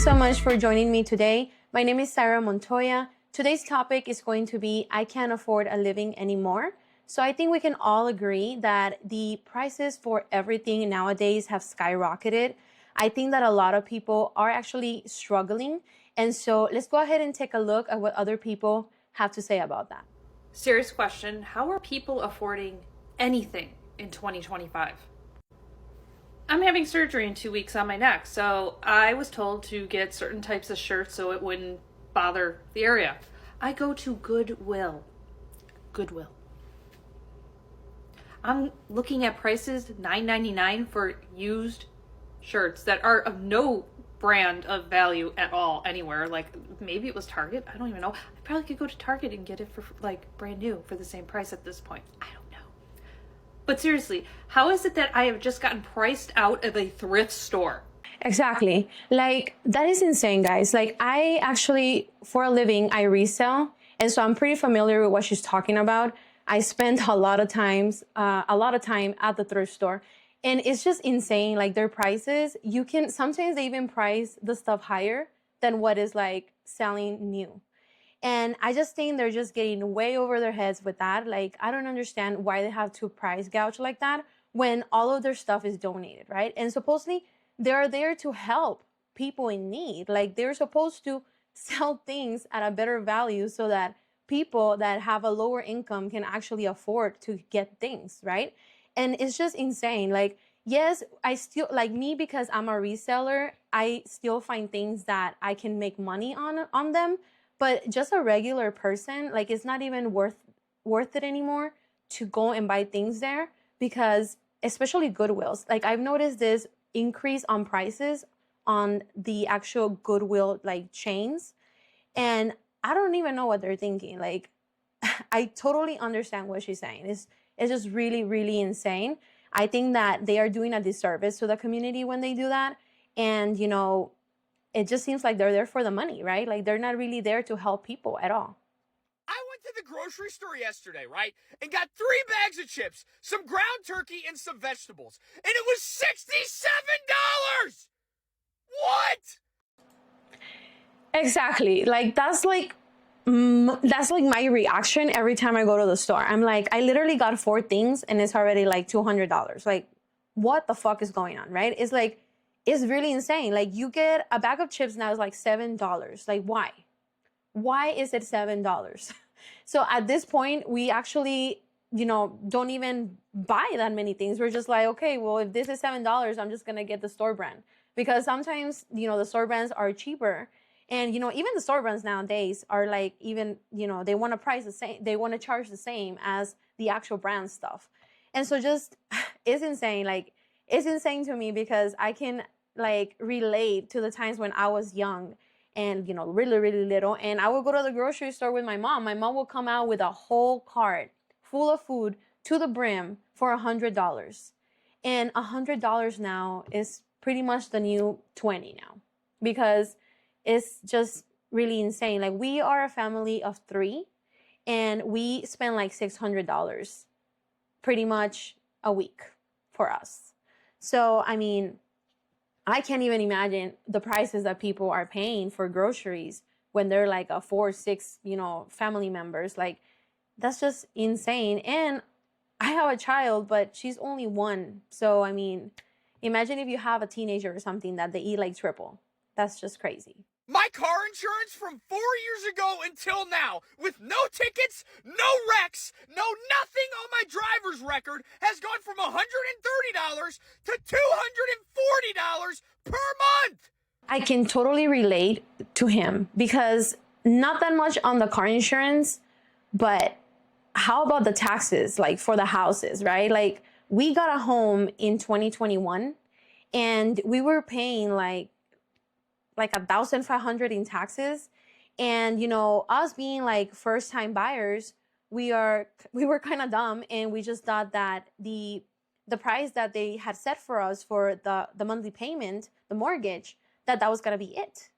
so much for joining me today. My name is Sayra Montoya. Today's topic is going to be I can't afford a living anymore. So I think we can all agree that the prices for everything nowadays have skyrocketed. I think that a lot of people are actually struggling. And so let's go ahead and take a look at what other people have to say about that. Serious question, how are people affording anything in 2025? I'm having surgery in 2 weeks on my neck, so I was told to get certain types of shirts so it wouldn't bother the area. I go to Goodwill. I'm looking at prices, $9.99 for used shirts that are of no brand of value at all anywhere. Like maybe it was Target, I don't even know. I probably could go to Target and get it for like brand new for the same price at this point. I don't know. But seriously, how is it that I have just gotten priced out of a thrift store? Exactly. Like, that is insane, guys. Like, I actually, for a living, I resell. And so I'm pretty familiar with what she's talking about. I spent a lot of time at the thrift store. And it's just insane. Like, their prices, sometimes they even price the stuff higher than what is like selling new. And I just think they're just getting way over their heads with that. Like, I don't understand why they have to price gouge like that when all of their stuff is donated, right? And supposedly they're there to help people in need. Like, they're supposed to sell things at a better value so that people that have a lower income can actually afford to get things, right? And it's just insane. Like, yes, I still, like me, because I'm a reseller, I still find things that I can make money on them. But just a regular person, like, it's not even worth it anymore to go and buy things there, because especially Goodwills, like, I've noticed this increase on prices on the actual Goodwill like chains, and I don't even know what they're thinking. Like, I totally understand what she's saying. It's just really, really insane. I think that they are doing a disservice to the community when they do that, and you know, it just seems like they're there for the money, right? Like, they're not really there to help people at all. I went to the grocery store yesterday, right? And got 3 bags of chips, some ground turkey, and some vegetables. And it was $67! What? Exactly. Like, that's like my reaction every time I go to the store. I'm like, I literally got 4 things and it's already like $200. Like, what the fuck is going on, right? It's like, it's really insane. Like, you get a bag of chips now is like $7. Like, why? Why is it $7? So at this point, we actually, don't even buy that many things. We're just like, okay, well, if this is $7, I'm just gonna get the store brand, because sometimes, the store brands are cheaper. And, even the store brands nowadays are like, even, they want to price the same, they want to charge the same as the actual brand stuff. And so just, it's insane. Like, it's insane to me because I can like relate to the times when I was young and, really, really little. And I would go to the grocery store with my mom. My mom would come out with a whole cart full of food to the brim for $100. And $100 now is pretty much the new 20 now, because it's just really insane. Like, we are a family of 3 and we spend like $600 pretty much a week for us. So, I mean, I can't even imagine the prices that people are paying for groceries when they're like a 4 or 6, family members. Like, that's just insane. And I have a child, but she's only 1. So, I mean, imagine if you have a teenager or something that they eat like triple. That's just crazy. My car insurance from 4 years ago until now, with no tickets, no wrecks, no nothing on my driver's record, has gone from $130 to $240 per month. I can totally relate to him, because not that much on the car insurance, but how about the taxes, like for the houses, right? Like, we got a home in 2021 and we were paying like $1,500 in taxes. And, us being like first time buyers, we were kind of dumb, and we just thought that the price that they had set for us for the monthly payment, the mortgage, that was going to be it.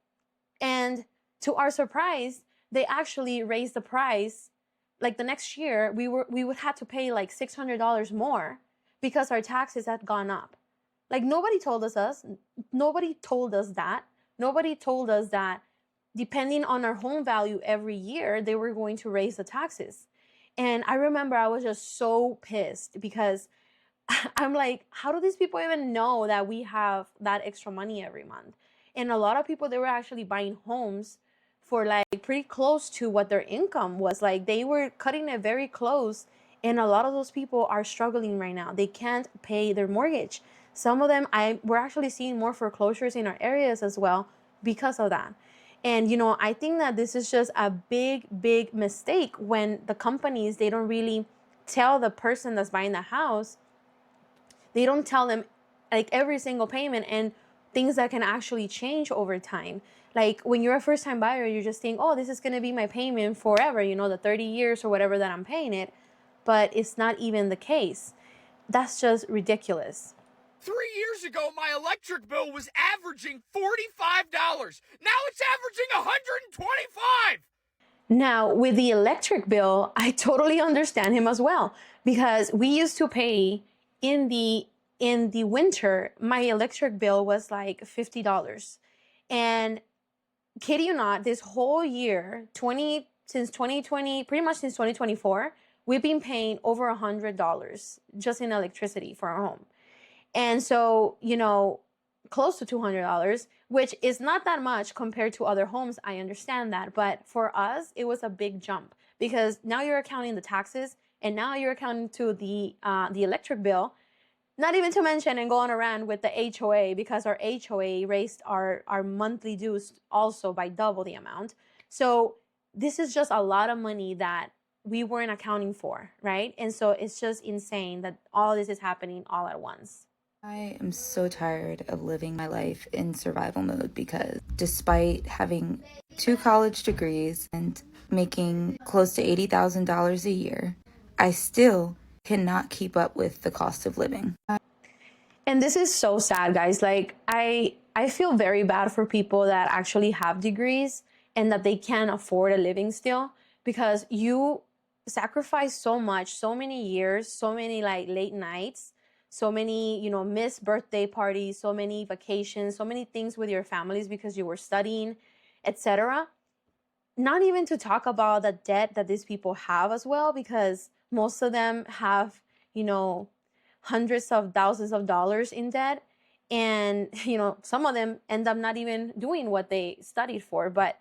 And to our surprise, they actually raised the price. Like, the next year, we would have to pay like $600 more because our taxes had gone up. Like, nobody told us that. nobody told us that depending on our home value every year, they were going to raise the taxes. And I remember I was just so pissed because I'm like, how do these people even know that we have that extra money every month? And a lot of people, they were actually buying homes for like pretty close to what their income was. Like they were cutting it very close. And a lot of those people are struggling right now. They can't pay their mortgage. Some of them, we're actually seeing more foreclosures in our areas as well because of that. And, I think that this is just a big, big mistake when the companies, they don't really tell the person that's buying the house, they don't tell them like every single payment and things that can actually change over time. Like when you're a first time buyer, you just think, oh, this is going to be my payment forever, the 30 years or whatever that I'm paying it. But it's not even the case. That's just ridiculous. 3 years ago, my electric bill was averaging $45. Now it's averaging $125. Now, with the electric bill, I totally understand him as well, because we used to pay in the winter, my electric bill was like $50. And kid you not, this whole year, since 2020, pretty much since 2024, we've been paying over $100 just in electricity for our home. And so, close to $200, which is not that much compared to other homes. I understand that. But for us, it was a big jump because now you're accounting the taxes and now you're accounting to the electric bill, not even to mention and going around with the HOA, because our HOA raised our monthly dues also by double the amount. So this is just a lot of money that we weren't accounting for, right? And so it's just insane that all this is happening all at once. I am so tired of living my life in survival mode because despite having 2 college degrees and making close to $80,000 a year, I still cannot keep up with the cost of living. And this is so sad, guys. Like, I feel very bad for people that actually have degrees and that they can't afford a living still, because you sacrifice so much, so many years, so many like late nights, so many, missed birthday parties, so many vacations, so many things with your families because you were studying, etc. Not even to talk about the debt that these people have as well, because most of them have, hundreds of thousands of dollars in debt. And, some of them end up not even doing what they studied for. But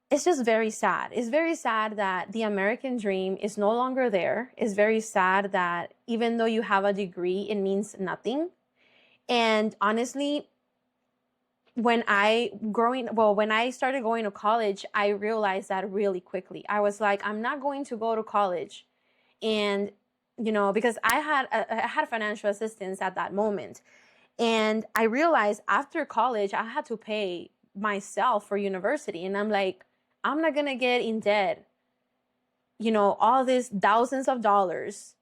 it's just very sad. It's very sad that the American dream is no longer there. It's very sad that even though you have a degree, it means nothing. And honestly, when I started going to college, I realized that really quickly. I was like, I'm not going to go to college. And, because I had financial assistance at that moment. And I realized after college, I had to pay myself for university. And I'm like, I'm not going to get in debt, all these thousands of dollars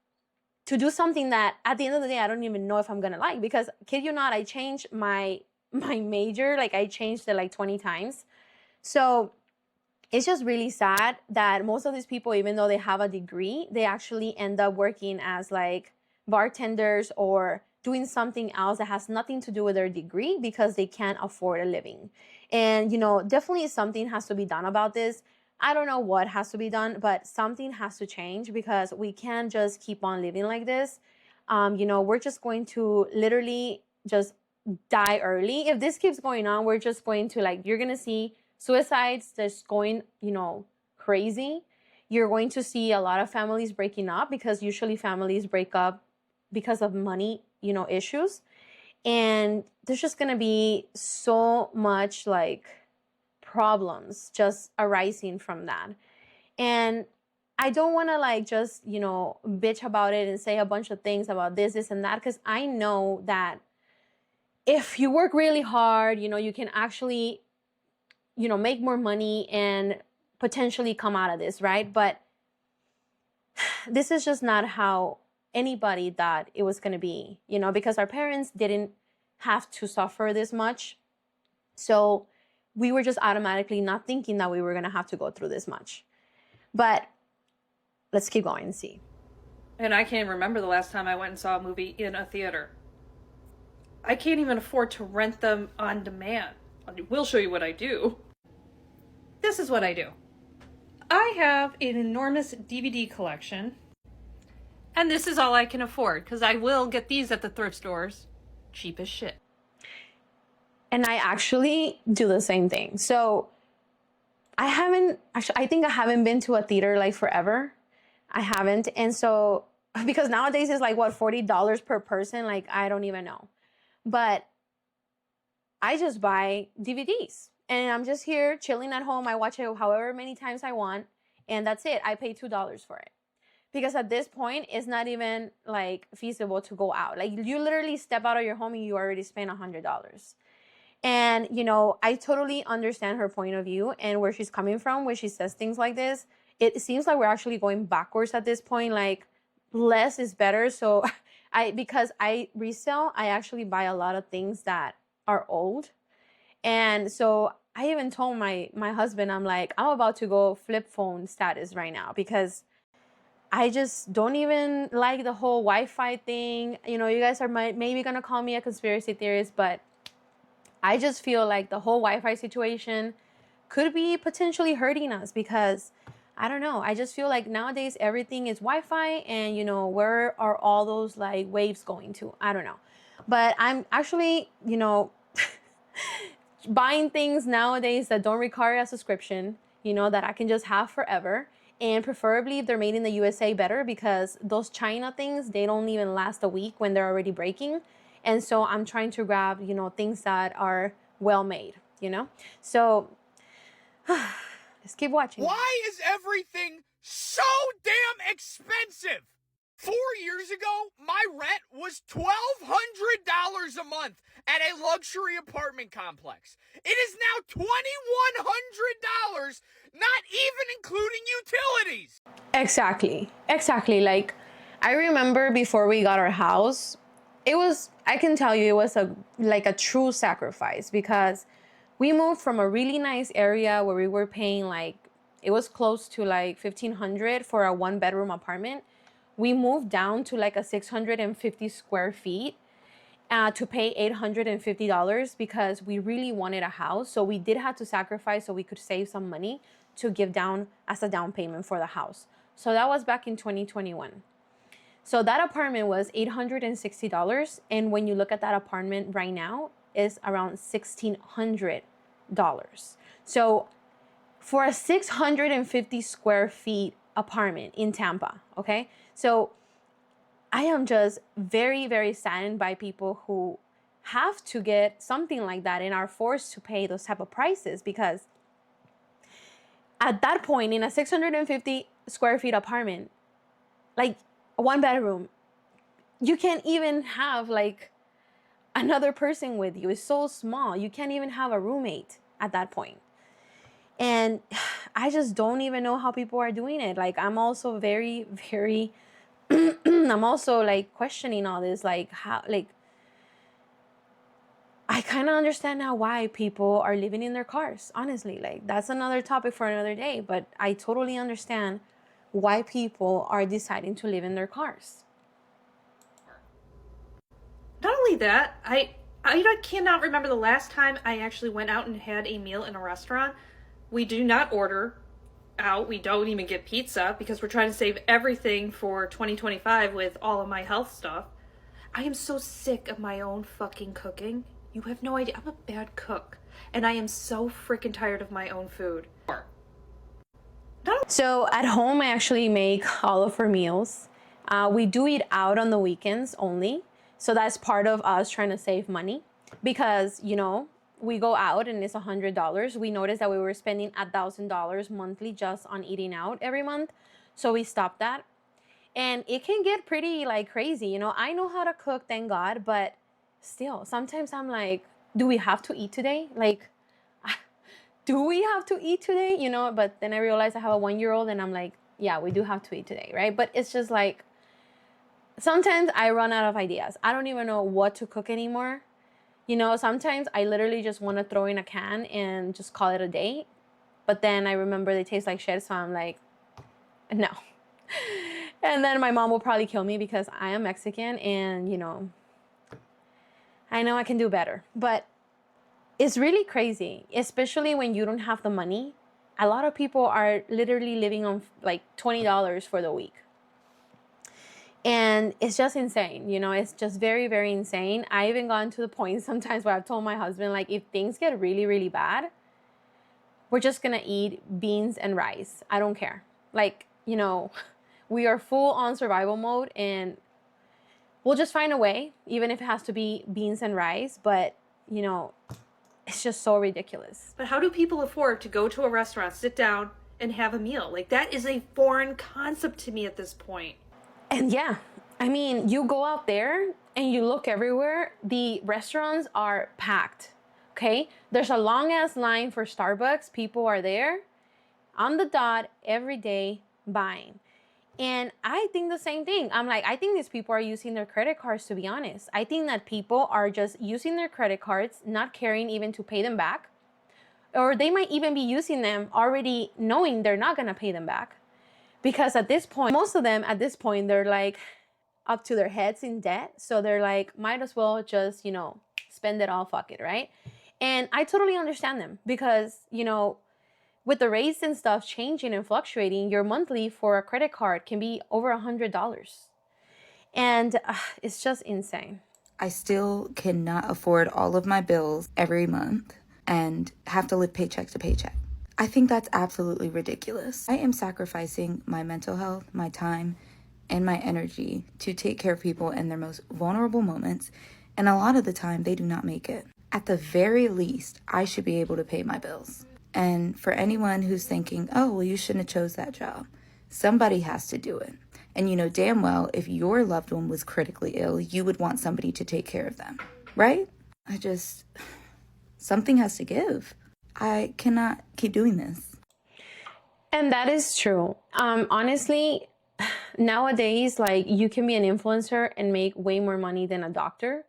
to do something that at the end of the day, I don't even know if I'm going to like. Because kid you not, I changed my major, like I changed it like 20 times. So it's just really sad that most of these people, even though they have a degree, they actually end up working as like bartenders or doing something else that has nothing to do with their degree because they can't afford a living. And, definitely something has to be done about this. I don't know what has to be done, but something has to change because we can't just keep on living like this. We're just going to literally just die early. If this keeps going on, we're just going to you're going to see suicides just going, crazy. You're going to see a lot of families breaking up because usually families break up because of money, issues. And there's just going to be so much problems just arising from that. And I don't want to just, bitch about it and say a bunch of things about this and that, because I know that if you work really hard, you can actually, make more money and potentially come out of this, right? But this is just not how anybody thought it was going to be, because our parents didn't have to suffer this much. So we were just automatically not thinking that we were going to have to go through this much. But let's keep going and see. And I can't remember the last time I went and saw a movie in a theater. I can't even afford to rent them on demand. I will show you what I do. This is what I do. I have an enormous DVD collection, and this is all I can afford because I will get these at the thrift stores cheap as shit. And I actually do the same thing. So I think I haven't been to a theater like forever. I haven't. And so, because nowadays it's like, what, $40 per person? Like, I don't even know. But I just buy DVDs and I'm just here chilling at home. I watch it however many times I want. And that's it. I pay $2 for it. Because at this point, it's not even like feasible to go out. Like, you literally step out of your home and you already spend $100. And, you know, I totally understand her point of view and where she's coming from when she says things like this. It seems like we're actually going backwards at this point. Like, less is better. So because I resell, I actually buy a lot of things that are old. And so I even told my husband, I'm like, I'm about to go flip phone status right now because I just don't even like the whole Wi-Fi thing. You know, you guys are maybe going to call me a conspiracy theorist, but I just feel like the whole Wi-Fi situation could be potentially hurting us because, I don't know, I just feel like nowadays everything is Wi-Fi and, you know, where are all those like waves going to? I don't know. But I'm actually, you know, buying things nowadays that don't require a subscription, you know, that I can just have forever. And preferably if they're made in the USA, better, because those China things, they don't even last a week when they're already breaking. And so I'm trying to grab, you know, things that are well made, you know? So let's keep watching. Why is everything so damn expensive? 4 years ago, my rent was $1,200 a month at a luxury apartment complex. It is now $2,100, not even including utilities. Exactly. Like, I remember before we got our house, I can tell you it was a true sacrifice because we moved from a really nice area where we were paying like, it was close to like $1,500 for a 1-bedroom apartment. We moved down to like a 650 square feet to pay $850 because we really wanted a house. So we did have to sacrifice so we could save some money to give down as a down payment for the house. So that was back in 2021. So that apartment was $860. And when you look at that apartment right now, it's around $1,600. So for a 650 square feet apartment in Tampa, okay? So I am just very, very saddened by people who have to get something like that and are forced to pay those type of prices, because at that point in a 650 square feet apartment, like a 1-bedroom, you can't even have like another person with you. It's so small. You can't even have a roommate at that point. And I just don't even know how people are doing it. Like, I'm also very, very, I'm also like questioning all this. Like, how, like, I kind of understand now why people are living in their cars, honestly. Like, that's another topic for another day. But I totally understand why people are deciding to live in their cars. Not only that, I cannot remember the last time I actually went out and had a meal in a restaurant. We do not order out. We don't even get pizza because we're trying to save everything for 2025 with all of my health stuff. I am so sick of my own fucking cooking. You have no idea. I'm a bad cook. And I am so freaking tired of my own food. So at home, I actually make all of our meals. We do eat out on the weekends only. So that's part of us trying to save money because, you know, we go out and it's $100. We noticed that we were spending $1,000 monthly just on eating out every month. So we stopped that. And it can get pretty like crazy. You know, I know how to cook, thank God, but still, sometimes I'm like, do we have to eat today? Like, do we have to eat today? You know, but then I realized I have a 1-year-old and I'm like, yeah, we do have to eat today, right? But it's just like, sometimes I run out of ideas. I don't even know what to cook anymore. You know, sometimes I literally just want to throw in a can and just call it a day. But then I remember they taste like shit, so I'm like, no. And then my mom will probably kill me because I am Mexican and, you know, I know I can do better. But it's really crazy, especially when you don't have the money. A lot of people are literally living on like $20 for the week. And it's just insane, you know, it's just very, very insane. I even gotten to the point sometimes where I've told my husband, like, if things get really, really bad, we're just gonna eat beans and rice. I don't care. Like, you know, we are full on survival mode and we'll just find a way, even if it has to be beans and rice. But, you know, it's just so ridiculous. But how do people afford to go to a restaurant, sit down, and have a meal? Like, that is a foreign concept to me at this point. And yeah, I mean, you go out there and you look everywhere, the restaurants are packed, okay? There's a long ass line for Starbucks. People are there on the dot every day buying. And I think the same thing. I'm like, I think these people are using their credit cards, to be honest. I think that people are just using their credit cards, not caring even to pay them back. Or they might even be using them already knowing they're not gonna pay them back. Because at this point, most of them at this point, they're like up to their heads in debt. So they're like, might as well just, you know, spend it all, fuck it, right? And I totally understand them because, you know, with the rates and stuff changing and fluctuating, your monthly for a credit card can be over $100. And it's just insane. I still cannot afford all of my bills every month and have to live paycheck to paycheck. I think that's absolutely ridiculous. I am sacrificing my mental health, my time, and my energy to take care of people in their most vulnerable moments, and a lot of the time they do not make it. At the very least, I should be able to pay my bills. And for anyone who's thinking, oh, well, you shouldn't have chose that job, somebody has to do it. And you know damn well, if your loved one was critically ill, you would want somebody to take care of them, right? Something has to give. I cannot keep doing this. And that is true. Honestly, nowadays, like, you can be an influencer and make way more money than a doctor.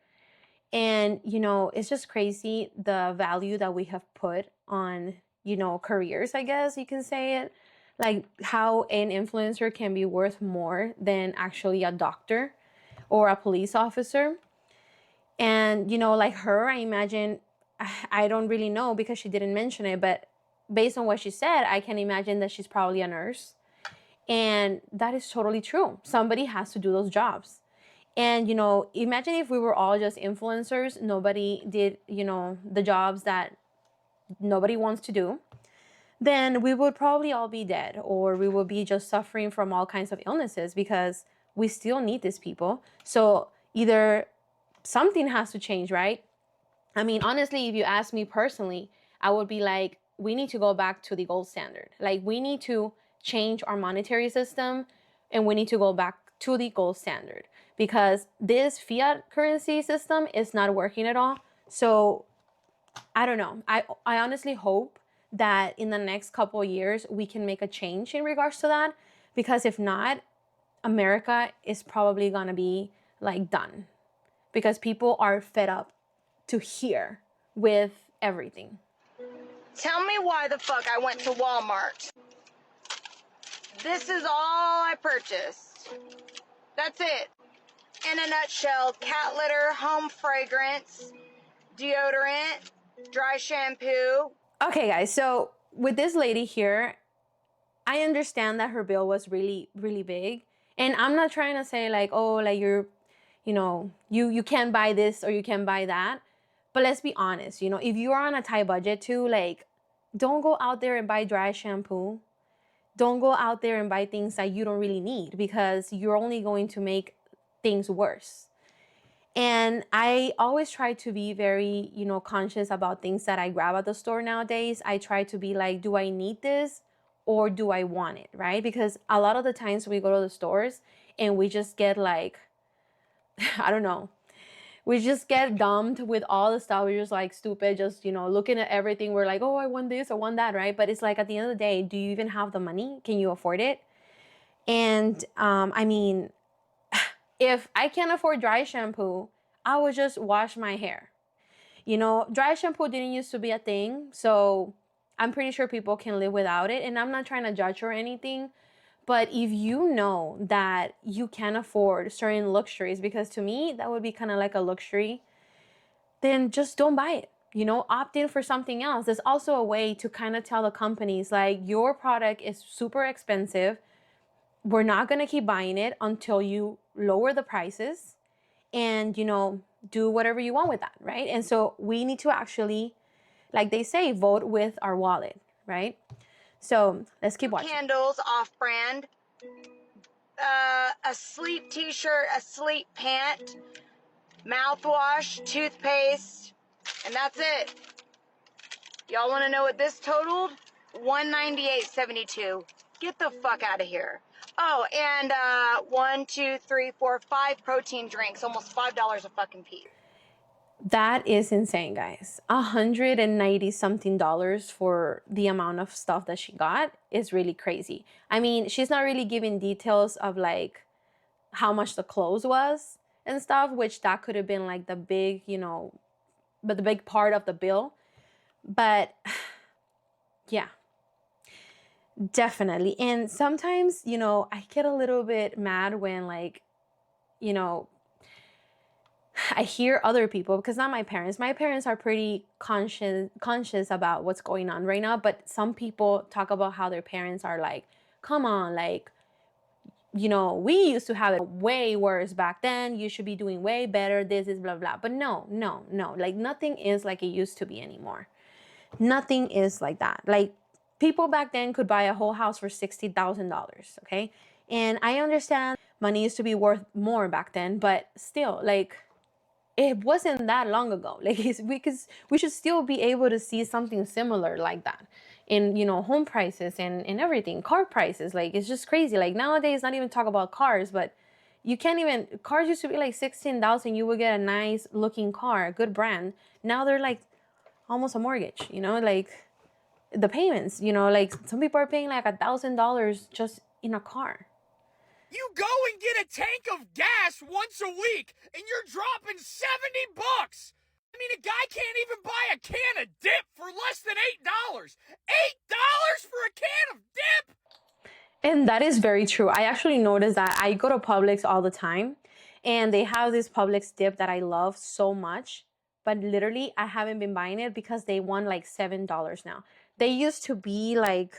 And, you know, it's just crazy the value that we have put on, you know, careers, I guess you can say it. Like how an influencer can be worth more than actually a doctor or a police officer. And, you know, like her, I imagine, I don't really know because she didn't mention it, but based on what she said, I can imagine that she's probably a nurse. And that is totally true. Somebody has to do those jobs. And, you know, imagine if we were all just influencers, nobody did, you know, the jobs that nobody wants to do, then we would probably all be dead, or we would be just suffering from all kinds of illnesses because we still need these people. So either something has to change, right? I mean, honestly, if you ask me personally, I would be like, we need to go back to the gold standard. Like, we need to change our monetary system and we need to go back to the gold standard because this fiat currency system is not working at all. So I don't know. I honestly hope that in the next couple of years, we can make a change in regards to that, because if not, America is probably gonna be like done because people are fed up to here with everything. Tell me why the fuck I went to Walmart. This is all I purchased. That's it. In a nutshell, cat litter, home fragrance, deodorant, dry shampoo. Okay, guys, so with this lady here, I understand that her bill was really, really big. And I'm not trying to say like, oh, like you're, you know, you can't buy this or you can't buy that. But let's be honest, you know, if you're on a tight budget too, like, don't go out there and buy dry shampoo. Don't go out there and buy things that you don't really need because you're only going to make things worse. And I always try to be very, you know, conscious about things that I grab at the store nowadays. I try to be like, do I need this or do I want it, right? Because a lot of the times we go to the stores and we just get like, I don't know, we just get dumped with all the stuff. We're just like stupid, just, you know, looking at everything. We're like, oh, I want this, I want that, right? But it's like at the end of the day, do you even have the money? Can you afford it? And I mean, if I can't afford dry shampoo, I would just wash my hair. You know, dry shampoo didn't used to be a thing, so I'm pretty sure people can live without it. And I'm not trying to judge or anything, but if you know that you can afford certain luxuries, because to me, that would be kind of like a luxury, then just don't buy it. opt in for something else. There's also a way to kind of tell the companies, like, your product is super expensive. We're not going to keep buying it until you lower the prices and, do whatever you want with that, right? And so we need to actually, like they say, vote with our wallet, right? So let's keep watching. Candles off-brand, a sleep t-shirt, a sleep pant, mouthwash, toothpaste, and that's it. Y'all want to know what this totaled? $198.72. Get the fuck out of here. Oh, and 5 protein drinks, almost $5 a fucking piece. That is insane, guys. $190 something for the amount of stuff that she got is really crazy. I mean, she's not really giving details of like how much the clothes was and stuff, which that could have been like the big, but the big part of the bill. But yeah, definitely. And sometimes, I get a little bit mad when, like, I hear other people, because not my parents. My parents are pretty conscious about what's going on right now. But some people talk about how their parents are like, come on, like, we used to have it way worse back then. You should be doing way better. This is blah, blah. But no. Like, nothing is like it used to be anymore. Nothing is like that. Like, people back then could buy a whole house for $60,000, okay? And I understand money used to be worth more back then, but still, like, it wasn't that long ago. Like, we should still be able to see something similar like that in, home prices and everything, car prices. Like, it's just crazy. Like, nowadays, not even talk about cars, but you can't even, cars used to be like 16,000. You would get a nice looking car, a good brand. Now they're like almost a mortgage, like the payments, like some people are paying like $1,000 just in a car. You go and get a tank of gas once a week, and you're dropping $70. I mean, a guy can't even buy a can of dip for less than $8. $8 for a can of dip? And that is very true. I actually noticed that. I go to Publix all the time, and they have this Publix dip that I love so much. But literally, I haven't been buying it because they want like $7 now. They used to be like,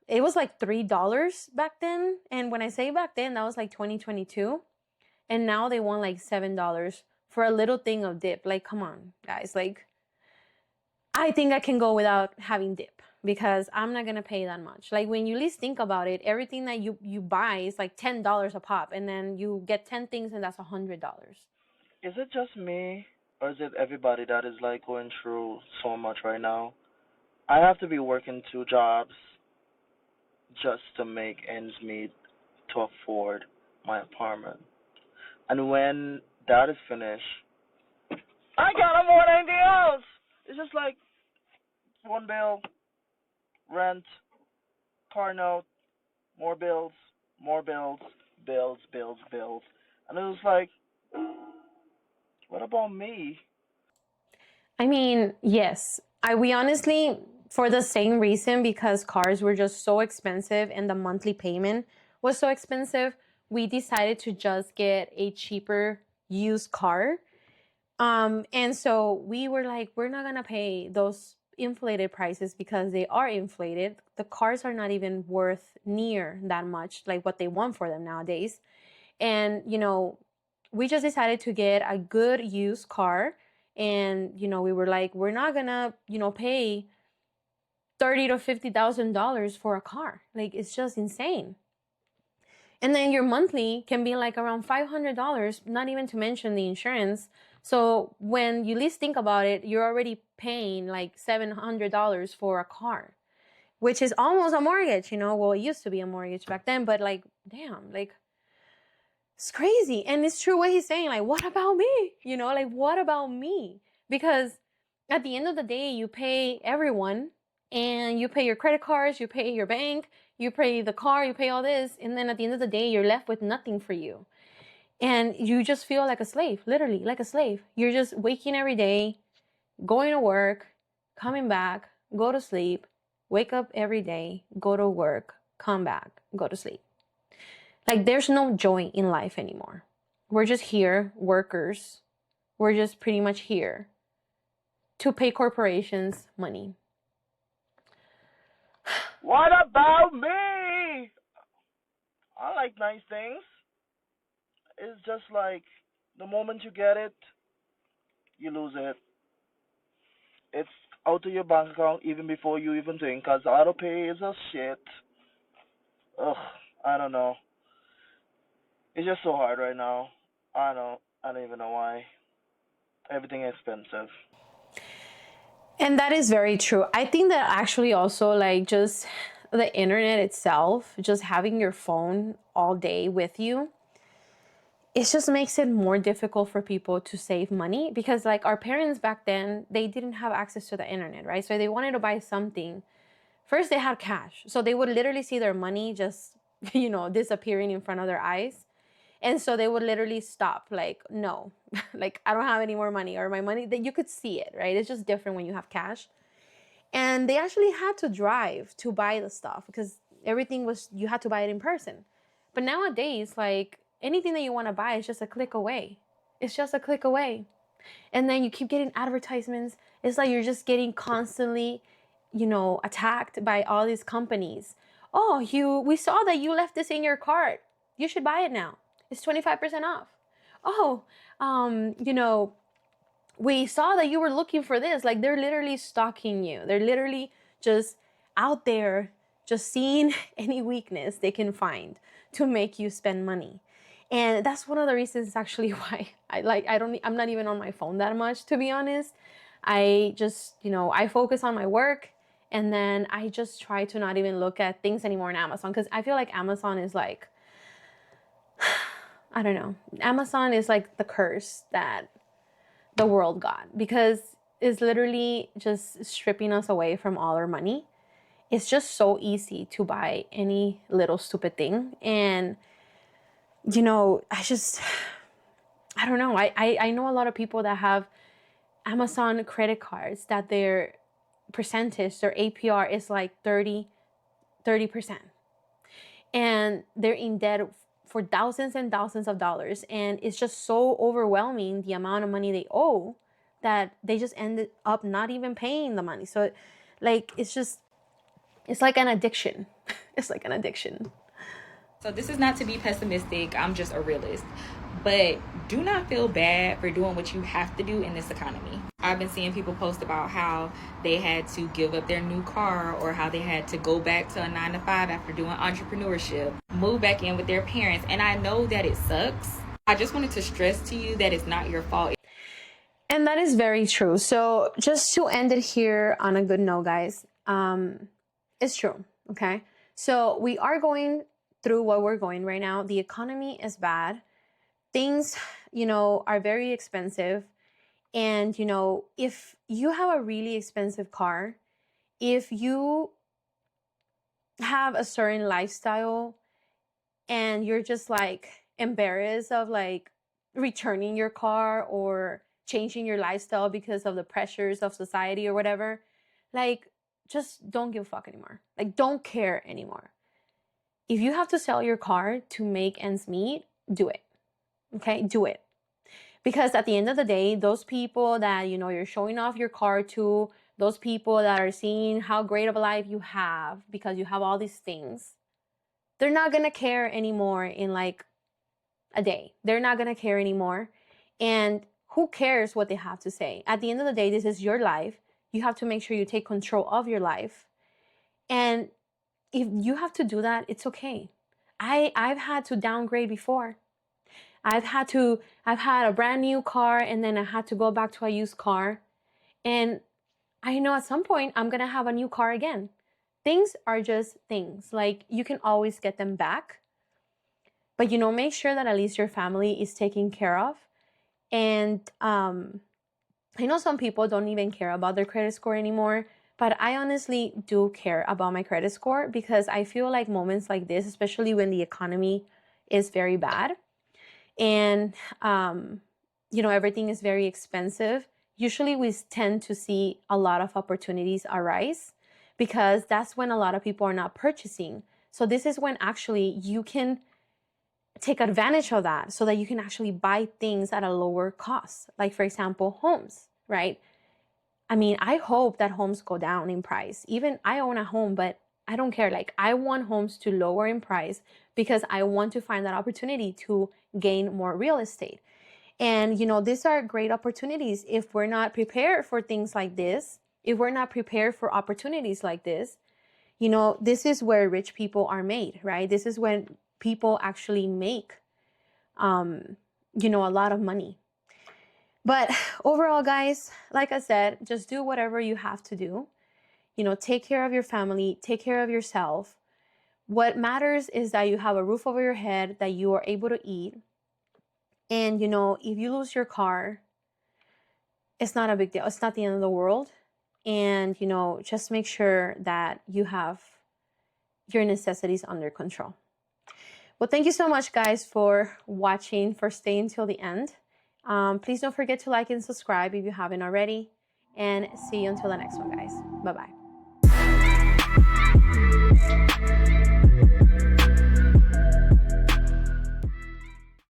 it was like $3 back then. And when I say back then, that was like 2022. And now they want like $7 for a little thing of dip. Like, come on, guys. Like, I think I can go without having dip because I'm not going to pay that much. Like, when you least think about it, everything that you buy is like $10 a pop. And then you get 10 things and that's $100. Is it just me, or is it everybody that is like going through so much right now? I have to be working 2 jobs just to make ends meet to afford my apartment. And when that is finished, I gotta more than anything else. It's just like one bill, rent, car note, more bills, bills. And it was like, what about me? I mean, yes. We honestly, for the same reason, because cars were just so expensive and the monthly payment was so expensive, we decided to just get a cheaper used car. And so we were like, we're not gonna pay those inflated prices because they are inflated. The cars are not even worth near that much, like what they want for them nowadays. And, we just decided to get a good used car. And, we were like, we're not gonna, pay $30,000 to $50,000 for a car. Like, it's just insane. And then your monthly can be like around $500, not even to mention the insurance. So when you least think about it, you're already paying like $700 for a car, which is almost a mortgage, Well, it used to be a mortgage back then, but like, damn, like, it's crazy. And it's true what he's saying. Like, what about me? Like, what about me? Because at the end of the day, you pay everyone, and you pay your credit cards, you pay your bank, you pay the car, you pay all this. And then at the end of the day, you're left with nothing for you. And you just feel like a slave, literally like a slave. You're just waking every day, going to work, coming back, go to sleep, wake up every day, go to work, come back, go to sleep. Like, there's no joy in life anymore. We're just here, workers. We're just pretty much here to pay corporations money. What about me? I like nice things. It's just like the moment you get it, you lose it. It's out of your bank account even before you even think, because auto pay is a shit. Ugh, I don't know. It's just so hard right now. I don't even know why. Everything is expensive. And that is very true. I think that actually also like just the internet itself, just having your phone all day with you, it just makes it more difficult for people to save money because like our parents back then, they didn't have access to the internet, right? So they wanted to buy something. First they had cash. So they would literally see their money just, disappearing in front of their eyes. And so they would literally stop, like, no, like I don't have any more money, or my money, that you could see it, right? It's just different when you have cash. And they actually had to drive to buy the stuff because everything was, you had to buy it in person. But nowadays, like anything that you want to buy is just a click away. It's just a click away. And then you keep getting advertisements. It's like you're just getting constantly, attacked by all these companies. Oh, we saw that you left this in your cart. You should buy it now. It's 25% off. Oh, we saw that you were looking for this. Like they're literally stalking you. They're literally just out there, just seeing any weakness they can find to make you spend money. And that's one of the reasons actually why I'm not even on my phone that much, to be honest. I just, I focus on my work, and then I just try to not even look at things anymore on Amazon, because I feel like Amazon is like, I don't know. Amazon is like the curse that the world got, because it's literally just stripping us away from all our money. It's just so easy to buy any little stupid thing. And, I don't know. I know a lot of people that have Amazon credit cards that their percentage, their APR is like 30%. And they're in debt for thousands and thousands of dollars. And it's just so overwhelming, the amount of money they owe, that they just ended up not even paying the money. So like, it's like an addiction. It's like an addiction. So this is not to be pessimistic. I'm just a realist. But do not feel bad for doing what you have to do in this economy. I've been seeing people post about how they had to give up their new car, or how they had to go back to a 9-to-5 after doing entrepreneurship, move back in with their parents. And I know that it sucks. I just wanted to stress to you that it's not your fault. And that is very true. So just to end it here on a good note, guys, it's true. Okay. So we are going through what we're going right now. The economy is bad. Things, are very expensive. And, if you have a really expensive car, if you have a certain lifestyle and you're just like embarrassed of like returning your car or changing your lifestyle because of the pressures of society or whatever, like just don't give a fuck anymore. Like don't care anymore. If you have to sell your car to make ends meet, do it. Okay, do it. Because at the end of the day, those people that, you're showing off your car to, those people that are seeing how great of a life you have because you have all these things, they're not going to care anymore in like a day. They're not going to care anymore. And who cares what they have to say? At the end of the day, this is your life. You have to make sure you take control of your life. And if you have to do that, it's okay. I've had to downgrade before. I've had a brand new car, and then I had to go back to a used car. And I know at some point I'm going to have a new car again. Things are just things. Like you can always get them back. But, make sure that at least your family is taken care of. And I know some people don't even care about their credit score anymore. But I honestly do care about my credit score, because I feel like moments like this, especially when the economy is very bad, and, everything is very expensive, usually we tend to see a lot of opportunities arise, because that's when a lot of people are not purchasing. So this is when actually you can take advantage of that, so that you can actually buy things at a lower cost. Like, for example, homes, right? I mean, I hope that homes go down in price. Even I own a home, but I don't care. Like, I want homes to lower in price because I want to find that opportunity to gain more real estate. And, these are great opportunities. If we're not prepared for things like this, if we're not prepared for opportunities like this, this is where rich people are made, right? This is when people actually make, a lot of money. But overall, guys, like I said, just do whatever you have to do. Take care of your family, take care of yourself. What matters is that you have a roof over your head, that you are able to eat. And, if you lose your car, it's not a big deal. It's not the end of the world. And, just make sure that you have your necessities under control. Well, thank you so much, guys, for watching, for staying till the end. Please don't forget to like and subscribe if you haven't already. And see you until the next one, guys. Bye-bye.